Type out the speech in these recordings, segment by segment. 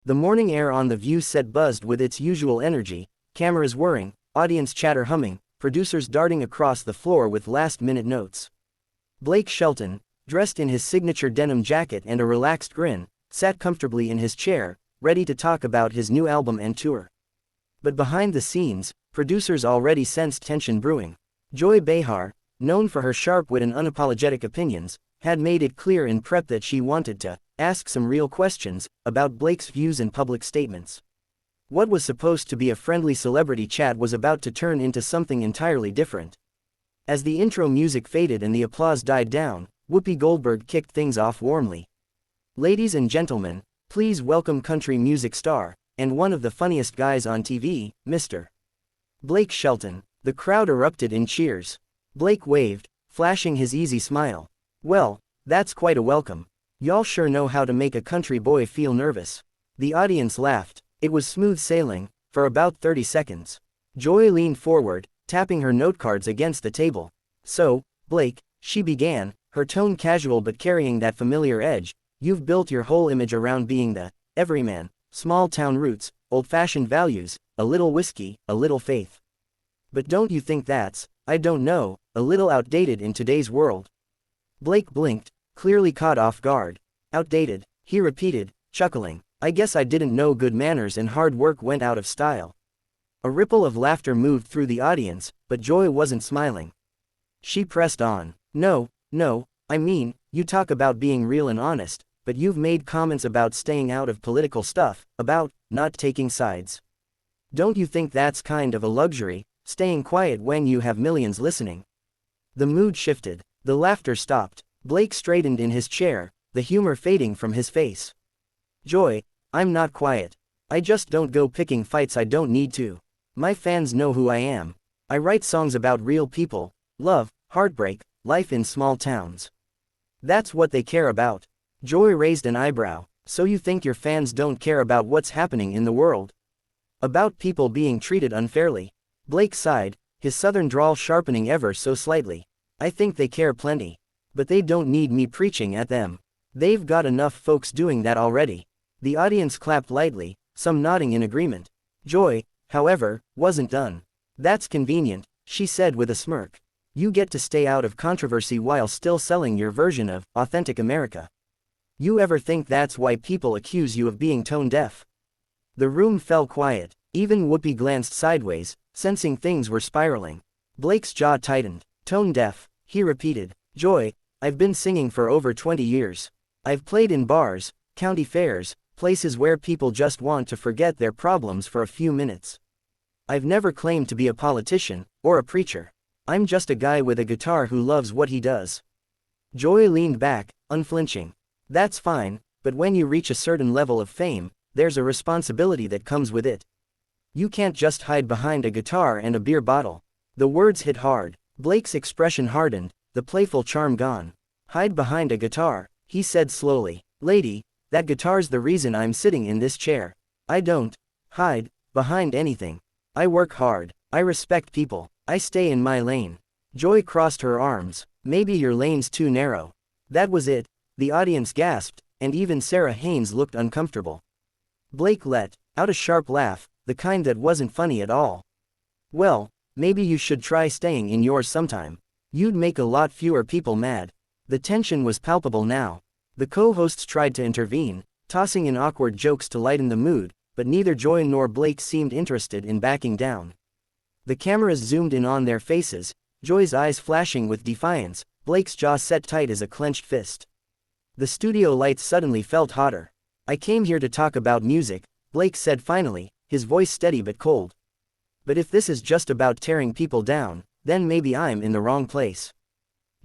The morning air on the View set buzzed with its usual energy, cameras whirring, audience chatter humming, producers darting across the floor with last-minute notes. Blake Shelton, dressed in his signature denim jacket and a relaxed grin, sat comfortably in his chair, ready to talk about his new album and tour. But behind the scenes, producers already sensed tension brewing. Joy Behar, known for her sharp wit and unapologetic opinions, had made it clear in prep that she wanted to ask some real questions about Blake's views and public statements. What was supposed to be a friendly celebrity chat was about to turn into something entirely different. As the intro music faded and the applause died down, Whoopi Goldberg kicked things off warmly. "Ladies and gentlemen, please welcome country music star, and one of the funniest guys on TV, Mr. Blake Shelton." The crowd erupted in cheers. Blake waved, flashing his easy smile. "Well, that's quite a welcome. Y'all sure know how to make a country boy feel nervous." The audience laughed. It was smooth sailing, for about 30 seconds. Joy leaned forward, tapping her notecards against the table. "So, Blake," she began, her tone casual but carrying that familiar edge, "you've built your whole image around being the everyman, small-town roots, old-fashioned values, a little whiskey, a little faith. But don't you think that's, I don't know, a little outdated in today's world?" Blake blinked, clearly caught off guard. "Outdated," he repeated, chuckling. "I guess I didn't know good manners and hard work went out of style." A ripple of laughter moved through the audience, but Joy wasn't smiling. She pressed on. No, I mean, you talk about being real and honest, but you've made comments about staying out of political stuff, about not taking sides. Don't you think that's kind of a luxury, staying quiet when you have millions listening?" The mood shifted. The laughter stopped. Blake straightened in his chair, the humor fading from his face. "Joy, I'm not quiet. I just don't go picking fights I don't need to. My fans know who I am. I write songs about real people, love, heartbreak, life in small towns. That's what they care about." Joy raised an eyebrow. "So you think your fans don't care about what's happening in the world? About people being treated unfairly?" Blake sighed, his southern drawl sharpening ever so slightly. "I think they care plenty. But they don't need me preaching at them. They've got enough folks doing that already." The audience clapped lightly, some nodding in agreement. Joy, however, wasn't done. "That's convenient," she said with a smirk. "You get to stay out of controversy while still selling your version of authentic America. You ever think that's why people accuse you of being tone deaf?" The room fell quiet. Even Whoopi glanced sideways, sensing things were spiraling. Blake's jaw tightened. "Tone deaf," he repeated. "Joy, I've been singing for over 20 years. I've played in bars, county fairs, places where people just want to forget their problems for a few minutes. I've never claimed to be a politician, or a preacher. I'm just a guy with a guitar who loves what he does." Joy leaned back, unflinching. "That's fine, but when you reach a certain level of fame, there's a responsibility that comes with it. You can't just hide behind a guitar and a beer bottle." The words hit hard. Blake's expression hardened, the playful charm gone. "Hide behind a guitar," he said slowly. "Lady, that guitar's the reason I'm sitting in this chair. I don't hide behind anything. I work hard. I respect people. I stay in my lane." Joy crossed her arms. "Maybe your lane's too narrow." That was it. The audience gasped, and even Sarah Haynes looked uncomfortable. Blake let out a sharp laugh, the kind that wasn't funny at all. "Well, maybe you should try staying in yours sometime. You'd make a lot fewer people mad." The tension was palpable now. The co-hosts tried to intervene, tossing in awkward jokes to lighten the mood, but neither Joy nor Blake seemed interested in backing down. The cameras zoomed in on their faces, Joy's eyes flashing with defiance, Blake's jaw set tight as a clenched fist. The studio lights suddenly felt hotter. "I came here to talk about music," Blake said finally, his voice steady but cold. "But if this is just about tearing people down, then maybe I'm in the wrong place."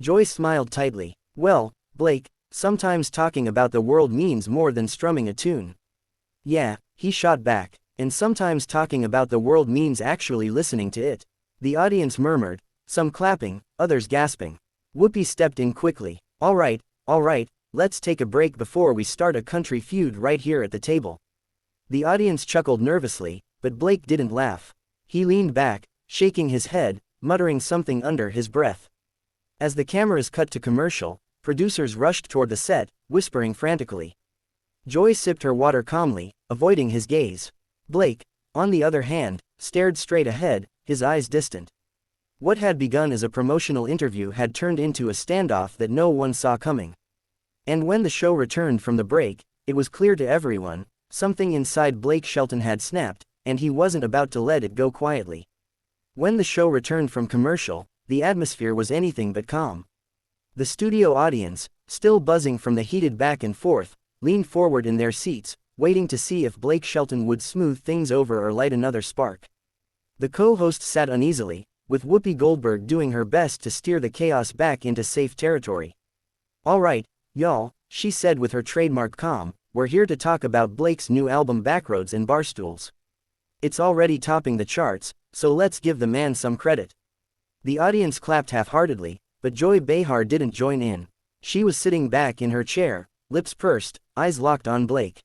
Joy smiled tightly. "Well, Blake, sometimes talking about the world means more than strumming a tune." "Yeah," he shot back, "and sometimes talking about the world means actually listening to it." The audience murmured, some clapping, others gasping. Whoopi stepped in quickly. All right, let's take a break before we start a country feud right here at the table." The audience chuckled nervously, but Blake didn't laugh. He leaned back, shaking his head, muttering something under his breath. As the cameras cut to commercial, producers rushed toward the set, whispering frantically. Joy sipped her water calmly, avoiding his gaze. Blake, on the other hand, stared straight ahead, his eyes distant. What had begun as a promotional interview had turned into a standoff that no one saw coming. And when the show returned from the break, it was clear to everyone, something inside Blake Shelton had snapped, and he wasn't about to let it go quietly. When the show returned from commercial, the atmosphere was anything but calm. The studio audience, still buzzing from the heated back and forth, leaned forward in their seats, waiting to see if Blake Shelton would smooth things over or light another spark. The co-host sat uneasily, with Whoopi Goldberg doing her best to steer the chaos back into safe territory. "All right, y'all," she said with her trademark calm, "we're here to talk about Blake's new album Backroads and Barstools. It's already topping the charts, so let's give the man some credit." The audience clapped half-heartedly, but Joy Behar didn't join in. She was sitting back in her chair, lips pursed, eyes locked on Blake.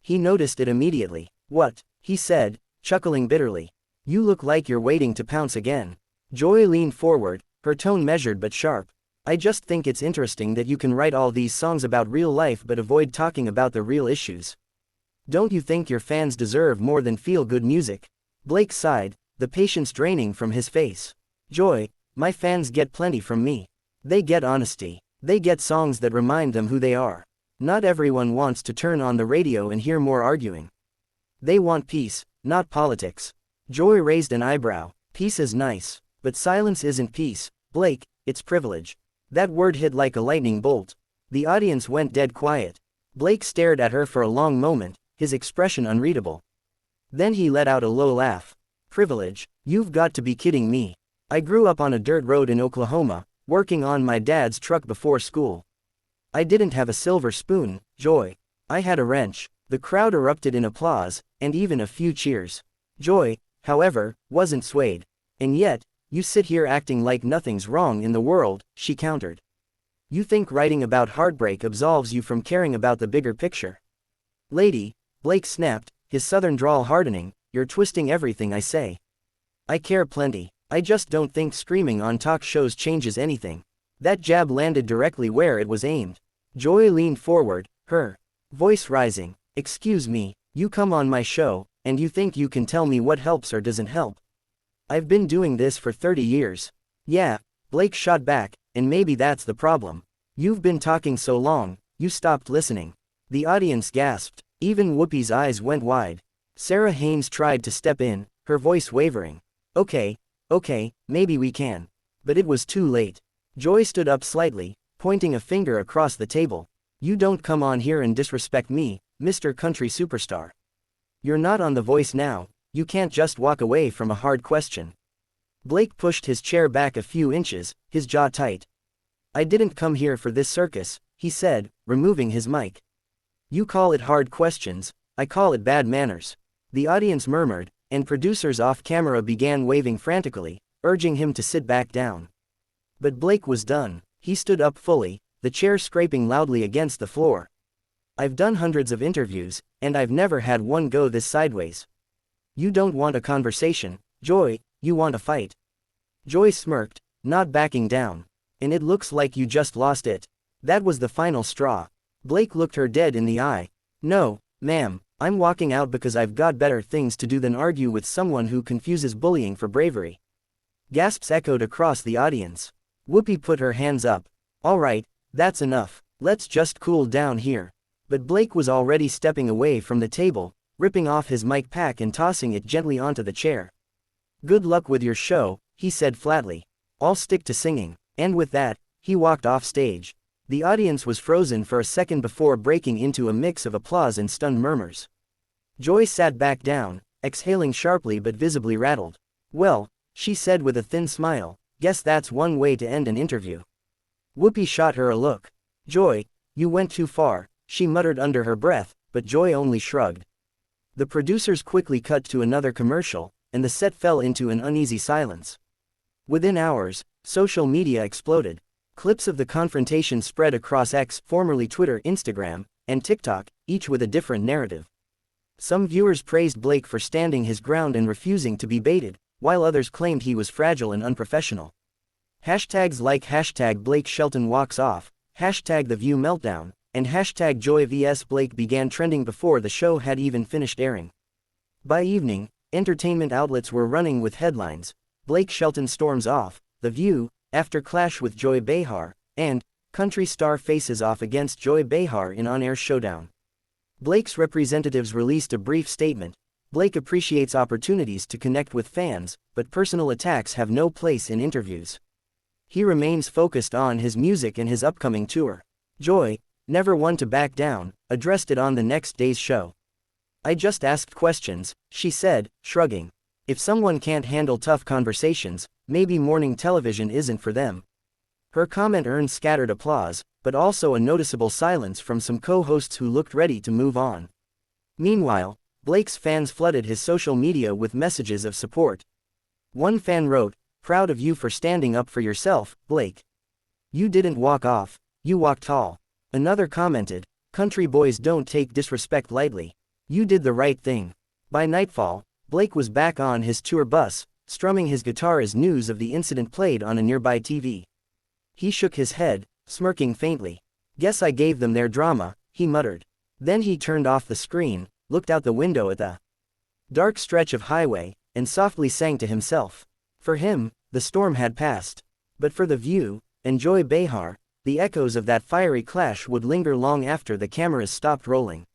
He noticed it immediately. "What?" he said, chuckling bitterly. "You look like you're waiting to pounce again." Joy leaned forward, her tone measured but sharp. "I just think it's interesting that you can write all these songs about real life but avoid talking about the real issues. Don't you think your fans deserve more than feel-good music?" Blake sighed, the patience draining from his face. "Joy, my fans get plenty from me. They get honesty. They get songs that remind them who they are. Not everyone wants to turn on the radio and hear more arguing. They want peace, not politics." Joy raised an eyebrow. "Peace is nice, but silence isn't peace, Blake, it's privilege." That word hit like a lightning bolt. The audience went dead quiet. Blake stared at her for a long moment, his expression unreadable. Then he let out a low laugh. "Privilege? You've got to be kidding me. I grew up on a dirt road in Oklahoma, working on my dad's truck before school. I didn't have a silver spoon, Joy. I had a wrench." The crowd erupted in applause, and even a few cheers. Joy, however, wasn't swayed. "And yet, you sit here acting like nothing's wrong in the world," she countered. "You think writing about heartbreak absolves you from caring about the bigger picture?" "Lady," Blake snapped, his southern drawl hardening, "you're twisting everything I say. I care plenty. I just don't think screaming on talk shows changes anything." That jab landed directly where it was aimed. Joy leaned forward, her voice rising. "Excuse me, you come on my show, and you think you can tell me what helps or doesn't help? I've been doing this for 30 years. "Yeah," Blake shot back, "and maybe that's the problem. You've been talking so long, you stopped listening." The audience gasped. Even Whoopi's eyes went wide. Sarah Haynes tried to step in, her voice wavering. Okay, maybe we can." But it was too late. Joy stood up slightly, pointing a finger across the table. "You don't come on here and disrespect me, Mr. Country Superstar. You're not on The Voice now, you can't just walk away from a hard question." Blake pushed his chair back a few inches, his jaw tight. "I didn't come here for this circus," he said, removing his mic. "You call it hard questions, I call it bad manners." The audience murmured, and producers off camera began waving frantically, urging him to sit back down. But Blake was done. He stood up fully, the chair scraping loudly against the floor. "I've done hundreds of interviews, and I've never had one go this sideways. You don't want a conversation, Joy, you want a fight." Joy smirked, not backing down. "And it looks like you just lost it." That was the final straw. Blake looked her dead in the eye. "No, ma'am, I'm walking out because I've got better things to do than argue with someone who confuses bullying for bravery." Gasps echoed across the audience. Whoopi put her hands up. "All right, that's enough, let's just cool down here." But Blake was already stepping away from the table, ripping off his mic pack and tossing it gently onto the chair. "Good luck with your show," he said flatly. "I'll stick to singing." And with that, he walked off stage. The audience was frozen for a second before breaking into a mix of applause and stunned murmurs. Joy sat back down, exhaling sharply but visibly rattled. "Well," she said with a thin smile, "guess that's one way to end an interview." Whoopi shot her a look. "Joy, you went too far," she muttered under her breath, but Joy only shrugged. The producers quickly cut to another commercial, and the set fell into an uneasy silence. Within hours, social media exploded. Clips of the confrontation spread across X, formerly Twitter, Instagram, and TikTok, each with a different narrative. Some viewers praised Blake for standing his ground and refusing to be baited, while others claimed he was fragile and unprofessional. Hashtags like #BlakeSheltonWalksOff, #TheViewMeltdown, and hashtag Joy vs Blake began trending before the show had even finished airing. By evening, entertainment outlets were running with headlines: Blake Shelton storms off, The View, after clash with Joy Behar, and country star faces off against Joy Behar in on-air showdown. Blake's representatives released a brief statement. Blake appreciates opportunities to connect with fans, but personal attacks have no place in interviews. He remains focused on his music and his upcoming tour. Joy, never one to back down, addressed it on the next day's show. "I just asked questions," she said, shrugging. "If someone can't handle tough conversations, maybe morning television isn't for them." Her comment earned scattered applause, but also a noticeable silence from some co-hosts who looked ready to move on. Meanwhile, Blake's fans flooded his social media with messages of support. One fan wrote, "Proud of you for standing up for yourself, Blake. You didn't walk off, you walked tall." Another commented, "Country boys don't take disrespect lightly. You did the right thing." By nightfall, Blake was back on his tour bus, strumming his guitar as news of the incident played on a nearby TV. He shook his head, smirking faintly. "Guess I gave them their drama," he muttered. Then he turned off the screen, looked out the window at the dark stretch of highway, and softly sang to himself. For him, the storm had passed. But for The View, and Joy Behar, the echoes of that fiery clash would linger long after the cameras stopped rolling.